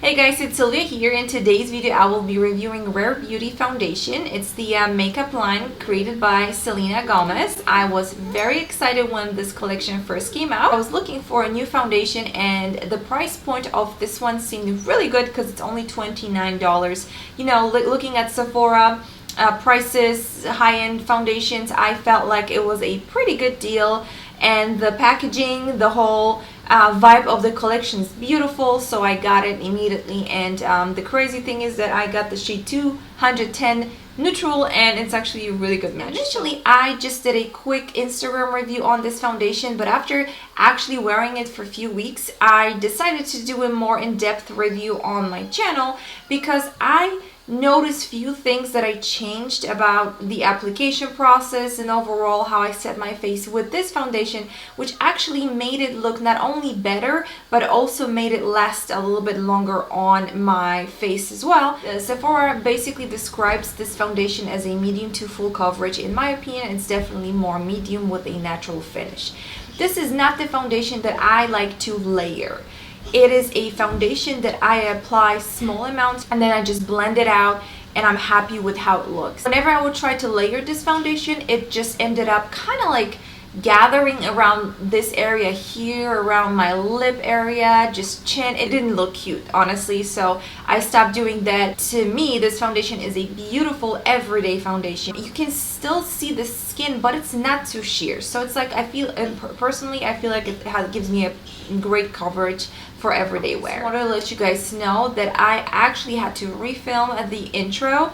Hey guys, it's Sylvia here. In today's video I will be reviewing Rare Beauty foundation. It's the makeup line created by Selena. I was very excited when this collection first came out. I was looking for a new foundation and the price point of this one seemed really good because it's only $29. You know, looking at Sephora prices, high-end foundations, I felt like it was a pretty good deal, and the packaging, the whole vibe of the collection is beautiful, so I got it immediately. And the crazy thing is that I got the shade 210 neutral, and it's actually a really good match. Initially I just did a quick Instagram review on this foundation, but after actually wearing it for a few weeks I decided to do a more in-depth review on my channel because I noticed few things that I changed about the application process and overall how I set my face with this foundation, which actually made it look not only better but also made it last a little bit longer on my face as well. Sephora basically describes this foundation as a medium to full coverage. In my opinion, it's definitely more medium with a natural finish. This is not the foundation that I like to layer. It is a foundation that I apply small amounts and then I just blend it out, and I'm happy with how it looks. Whenever I would try to layer this foundation, it just ended up kind of like gathering around this area here, around my lip area, just chin. It didn't look cute, honestly, so I stopped doing that. To me, this foundation is a beautiful everyday foundation. You can still see the skin, but it's not too sheer, so it's like, I feel, and personally I feel like it gives me a great coverage for everyday wear. I wanted to let you guys know that I actually had to refilm the intro,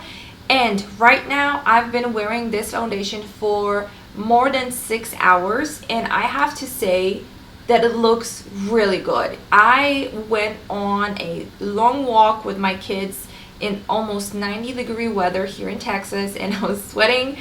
and right now I've been wearing this foundation for more than 6 hours, and I have to say that it looks really good. I went on a long walk with my kids in almost 90-degree weather here in Texas, and I was sweating,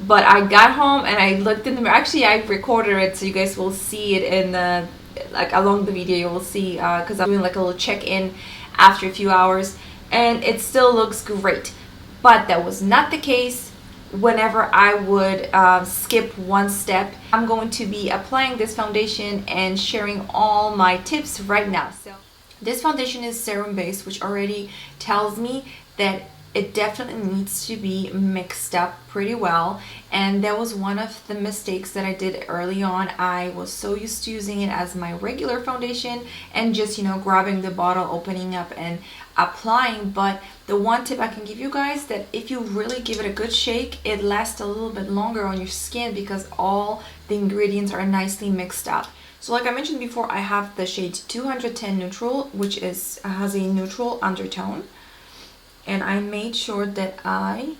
but I got home and I looked in the mirror. Actually, I recorded it so you guys will see it in the like along the video. You will see because I'm doing like a little check-in after a few hours, and it still looks great. But that was not the case whenever I would skip one step. I'm going to be applying this foundation and sharing all my tips right now. So this foundation is serum based, which already tells me that it definitely needs to be mixed up pretty well, and that was one of the mistakes that I did early on. I was so used to using it as my regular foundation and just, you know, grabbing the bottle, opening up and applying. But the one tip I can give you guys, that if you really give it a good shake, it lasts a little bit longer on your skin because all the ingredients are nicely mixed up. So like I mentioned before, I have the shade 210 neutral, which has a neutral undertone. And I made sure that I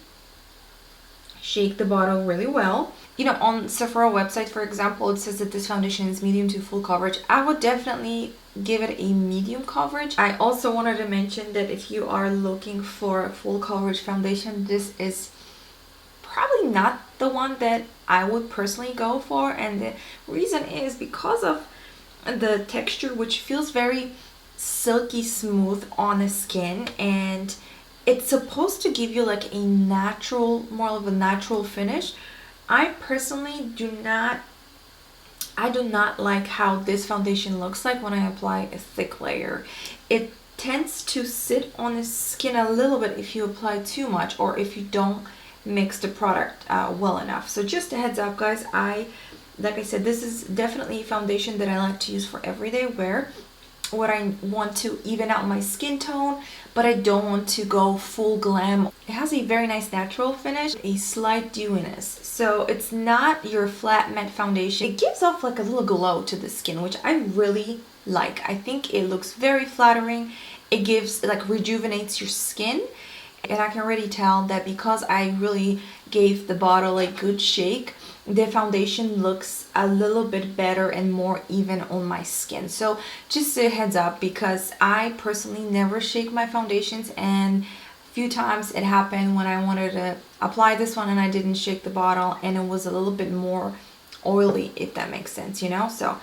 shake the bottle really well. You know, on Sephora website, for example, it says that this foundation is medium to full coverage. I would definitely give it a medium coverage. I also wanted to mention that if you are looking for a full coverage foundation, this is probably not the one that I would personally go for. And the reason is because of the texture, which feels very silky smooth on the skin, and it's supposed to give you like a natural, more of a natural finish. I personally do not like how this foundation looks like when I apply a thick layer. It tends to sit on the skin a little bit if you apply too much or if you don't mix the product well enough. So just a heads up, guys. Like I said, this is definitely a foundation that I like to use for everyday wear, when I want to even out my skin tone, but I don't want to go full glam. It has a very nice natural finish, a slight dewiness. So it's not your flat matte foundation. It gives off like a little glow to the skin, which I really like. I think it looks very flattering. It gives, like, rejuvenates your skin. And I can already tell that because I really gave the bottle a good shake, the foundation looks a little bit better and more even on my skin. So just a heads up, because I personally never shake my foundations, and a few times it happened when I wanted to apply this one and I didn't shake the bottle, and it was a little bit more oily, if that makes sense, you know. So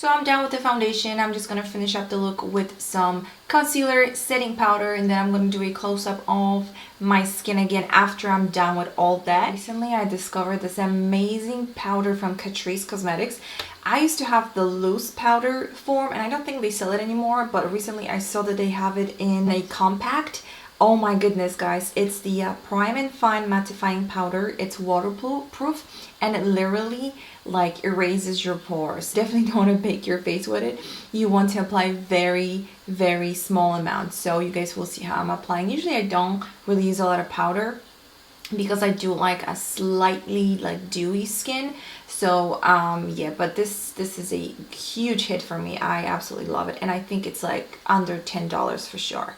I'm done with the foundation. I'm just going to finish up the look with some concealer, setting powder, and then I'm going to do a close-up of my skin again after I'm done with all that. Recently, I discovered this amazing powder from Catrice Cosmetics. I used to have the loose powder form, and I don't think they sell it anymore, but recently I saw that they have it in a compact. Oh my goodness, guys, it's the Prime and Fine mattifying powder. It's waterproof, and it literally like erases your pores. Definitely don't want to bake your face with it. You want to apply very small amounts. So you guys will see how I'm applying. Usually I don't really use a lot of powder because I do like a slightly like dewy skin. So yeah, but this is a huge hit for me. I absolutely love it, and I think it's like under $10 for sure.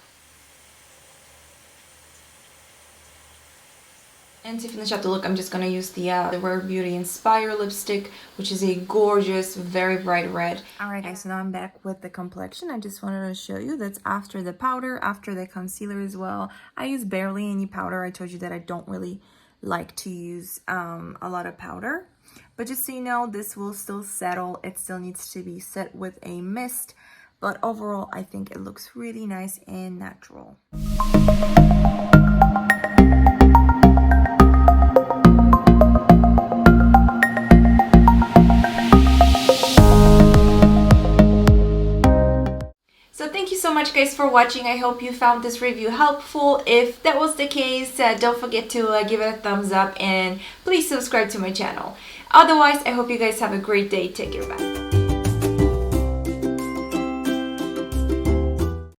And to finish up the look, I'm just going to use the Rare Beauty Inspire lipstick, which is a gorgeous, very bright red. Alright guys, so now I'm back with the complexion. I just wanted to show you that's after the powder, after the concealer as well. I use barely any powder. I told you that I don't really like to use a lot of powder. But just so you know, this will still settle. It still needs to be set with a mist. But overall, I think it looks really nice and natural. So thank you so much guys for watching. I hope you found this review helpful. If that was the case, don't forget to give it a thumbs up and please subscribe to my channel. Otherwise, I hope you guys have a great day. Take care. Bye.